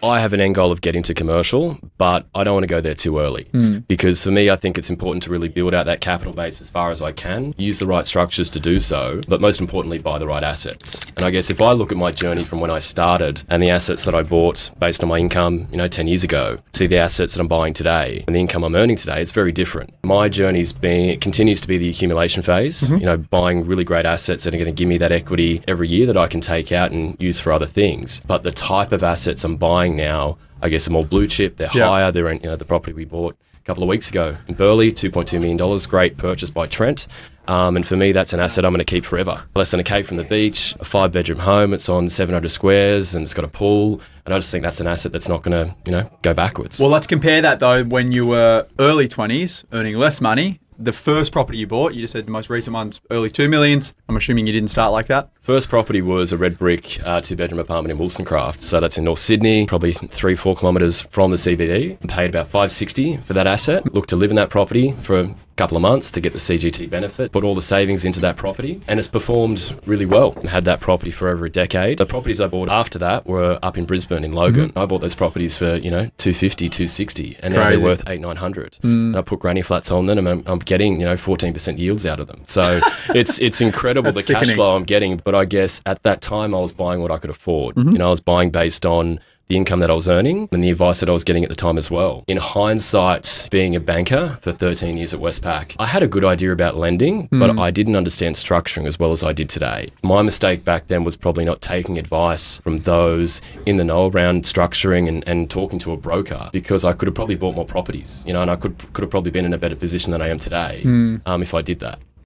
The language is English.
I have an end goal of getting to commercial, but I don't want to go there too early because for me, I think it's important to really build out that capital base as far as I can, use the right structures to do so, but most importantly, buy the right assets. And I guess if I look at my journey from when I started and the assets that I bought based on my income, 10 years ago, see the assets that I'm buying today and the income I'm earning today, it's very different. My journey's it continues to be the accumulation phase, buying really great assets that are going to give me that equity every year that I can take out and use for other things. But the type of assets I'm buying now, I guess, are more blue chip. They're higher. They're in the property we bought a couple of weeks ago in Burleigh, $2.2 million. Great purchase by Trent. And for me, that's an asset I'm going to keep forever. Less than a K from the beach, a 5-bedroom home. It's on 700 squares and it's got a pool. And I just think that's an asset that's not going to, go backwards. Well, let's compare that though. When you were early 20s, earning less money, the first property you bought, you just said the most recent one's early 2 millions. I'm assuming you didn't start like that. First property was a red brick 2-bedroom apartment in Wollstonecraft. So that's in North Sydney, probably 3-4 kilometres from the CBD. I paid about $560 for that asset. Looked to live in that property for a couple of months to get the CGT benefit, put all the savings into that property, and it's performed really well. I had that property for over a decade. The properties I bought after that were up in Brisbane in Logan. I bought those properties for, $250, $260, and now they're worth $800-900. And I put granny flats on them and I'm getting, 14% yields out of them. So it's incredible the cash flow I'm getting. But I guess at that time I was buying what I could afford. I was buying based on the income that I was earning and the advice that I was getting at the time as well. In hindsight, being a banker for 13 years at Westpac, I had a good idea about lending, but I didn't understand structuring as well as I did today. My mistake back then was probably not taking advice from those in the know around structuring and talking to a broker, because I could have probably bought more properties, and I could have probably been in a better position than I am today if I did that.